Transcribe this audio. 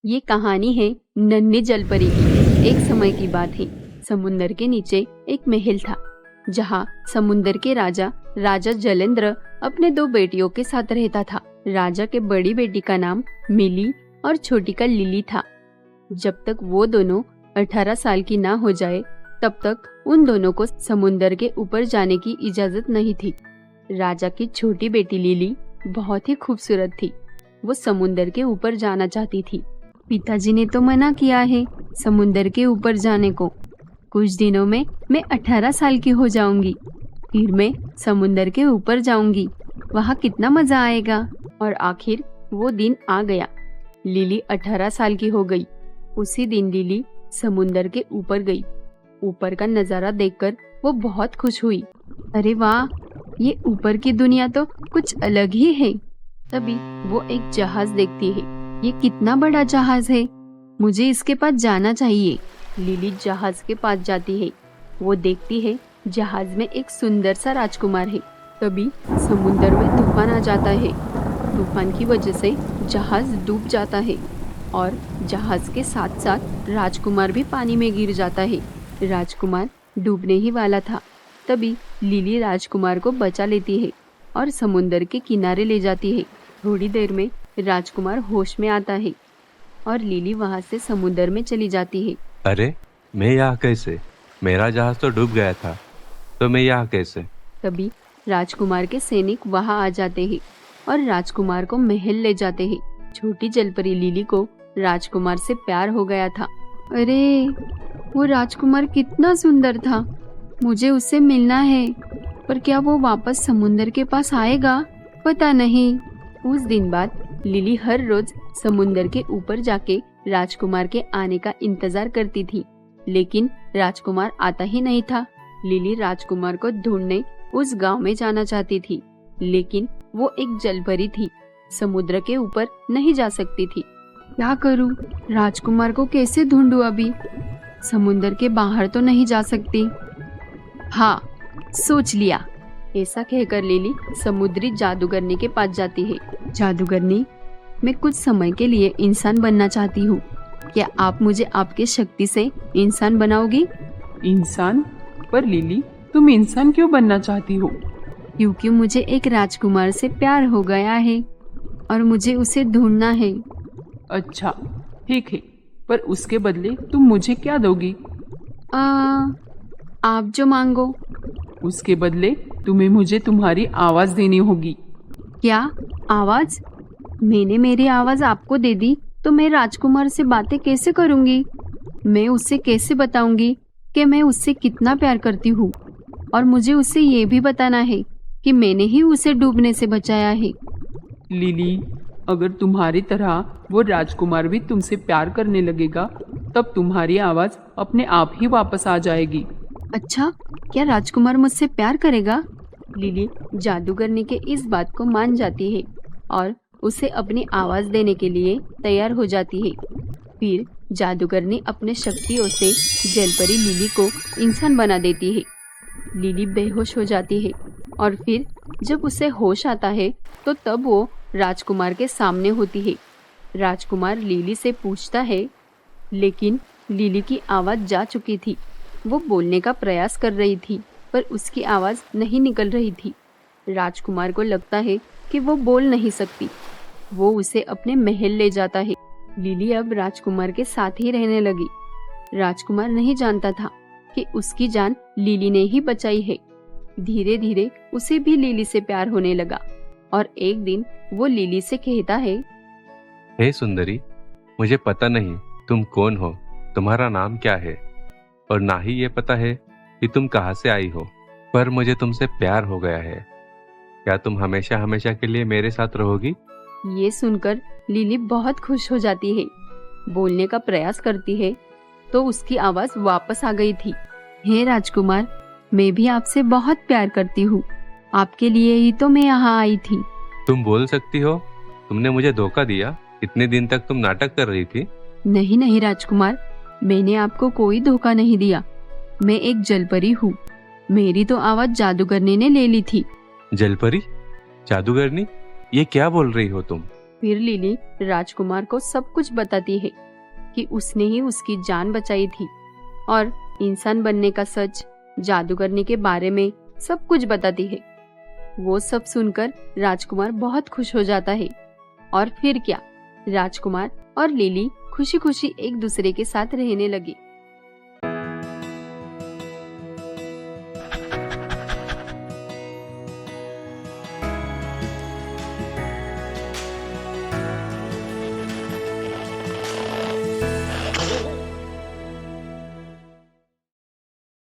ये कहानी है नन्ही जलपरी की। एक समय की बात है। समुंदर के नीचे एक महल था, जहाँ समुंदर के राजा जलेंद्र अपने दो बेटियों के साथ रहता था। राजा के बड़ी बेटी का नाम मिली और छोटी का लिली था। जब तक वो दोनों 18 साल की ना हो जाए, तब तक उन दोनों को समुंदर के ऊपर जाने की इजाजत नहीं थी। राजा की छोटी बेटी लिली बहुत ही खूबसूरत थी। वो समुंदर के ऊपर जाना चाहती थी। पिताजी ने तो मना किया है समुंदर के ऊपर जाने को। कुछ दिनों में मैं 18 साल की हो जाऊंगी, फिर मैं समुंदर के ऊपर जाऊंगी। वहाँ कितना मजा आएगा। और आखिर वो दिन आ गया। लिली 18 साल की हो गई। उसी दिन लिली समुंदर के ऊपर गई। ऊपर का नजारा देखकर वो बहुत खुश हुई। अरे वाह, ये ऊपर की दुनिया तो कुछ अलग ही है। तभी वो एक जहाज देखती है। ये कितना बड़ा जहाज है, मुझे इसके पास जाना चाहिए। लिली जहाज के पास जाती है। वो देखती है जहाज में एक सुंदर सा राजकुमार है। तभी समुंदर में तूफान आ जाता है। तूफान की वजह से जहाज डूब जाता है और जहाज के साथ साथ राजकुमार भी पानी में गिर जाता है। राजकुमार डूबने ही वाला था। तभी लिली राजकुमार को बचा लेती है और समुंदर के किनारे ले जाती है। थोड़ी देर में राजकुमार होश में आता है और लिली वहां से समुंदर में चली जाती है। अरे, मैं यहाँ कैसे? मेरा जहाज तो डूब गया था, तो मैं यहाँ कैसे? तभी राजकुमार के सैनिक वहां आ जाते हैं और राजकुमार को महल ले जाते हैं। छोटी जलपरी लिली को राजकुमार से प्यार हो गया था। अरे, वो राजकुमार कितना सुंदर था, मुझे उससे मिलना है। पर क्या वो वापस समुंदर के पास आएगा? पता नहीं। उस दिन बाद लिली हर रोज समुंदर के ऊपर जाके राजकुमार के आने का इंतजार करती थी, लेकिन राजकुमार आता ही नहीं था। लिली राजकुमार को ढूंढने उस गांव में जाना चाहती थी, लेकिन वो एक जलपरी थी, समुद्र के ऊपर नहीं जा सकती थी। क्या करूं? राजकुमार को कैसे ढूंढूं? अभी समुंदर के बाहर तो नहीं जा सकती। हाँ, सोच लिया। ऐसा कहकर लिली समुद्री जादूगरनी के पास जाती है। जादूगरनी, मैं कुछ समय के लिए इंसान बनना चाहती हूँ। क्या आप मुझे आपकी शक्ति से इंसान बनाओगी? इंसान? पर लिली, तुम इंसान क्यों बनना चाहती हो? क्योंकि मुझे एक राजकुमार से प्यार हो गया है और मुझे उसे ढूंढना है। अच्छा, ठीक है, पर उसके बदले तुम मुझे क्या दोगी? आप जो मांगो। उसके बदले तुम्हें मुझे तुम्हारी आवाज देनी होगी। क्या आवाज? मैंने मेरी आवाज आपको दे दी तो मैं राजकुमार से बातें कैसे करूंगी? मैं उससे कैसे बताऊंगी कि मैं उससे कितना प्यार करती हूँ? और मुझे उससे ये भी बताना है कि मैंने ही उसे डूबने से बचाया है। लिली, अगर तुम्हारी तरह वो राजकुमार भी तुमसे प्यार करने लगेगा, तब तुम्हारी आवाज अपने आप ही वापस आ जाएगी। अच्छा, क्या राजकुमार मुझसे प्यार करेगा? लिली जादूगरनी के इस बात को मान जाती है और उसे अपनी आवाज देने के लिए तैयार हो जाती है। फिर जादूगरनी अपने शक्तियों से जलपरी लिली को इंसान बना देती है। लिली बेहोश हो जाती है और फिर जब उसे होश आता है तो तब वो राजकुमार के सामने होती है। राजकुमार लिली से पूछता है, लेकिन लिली की आवाज जा चुकी थी। वो बोलने का प्रयास कर रही थी, पर उसकी आवाज नहीं निकल रही थी। राजकुमार को लगता है कि वो बोल नहीं सकती। वो उसे अपने महल ले जाता है। लिली अब राजकुमार के साथ ही रहने लगी। राजकुमार नहीं जानता था कि उसकी जान लिली ने ही बचाई है। धीरे धीरे उसे भी लिली से प्यार होने लगा और एक दिन वो लिली से कहता है, हे सुंदरी, मुझे पता नहीं तुम कौन हो, तुम्हारा नाम क्या है, और ना ही ये पता है कि तुम कहाँ से आई हो, पर मुझे तुमसे प्यार हो गया है। क्या तुम हमेशा हमेशा के लिए मेरे साथ रहोगी? ये सुनकर लिली बहुत खुश हो जाती है। बोलने का प्रयास करती है तो उसकी आवाज वापस आ गई थी। हे राजकुमार, मैं भी आपसे बहुत प्यार करती हूँ। आपके लिए ही तो मैं यहाँ आई थी। तुम बोल सकती हो? तुमने मुझे धोखा दिया। इतने दिन तक तुम नाटक कर रही थी। नहीं नहीं राजकुमार, मैंने आपको कोई धोखा नहीं दिया। मैं एक जलपरी हूँ। मेरी तो आवाज जादूगरनी ने ले ली थी। जलपरी? जादूगरनी? ये क्या बोल रही हो तुम? फिर लिली राजकुमार को सब कुछ बताती है कि उसने ही उसकी जान बचाई थी और इंसान बनने का सच, जादू करने के बारे में सब कुछ बताती है। वो सब सुनकर राजकुमार बहुत खुश हो जाता है और फिर क्या, राजकुमार और लिली खुशी खुशी एक दूसरे के साथ रहने लगे।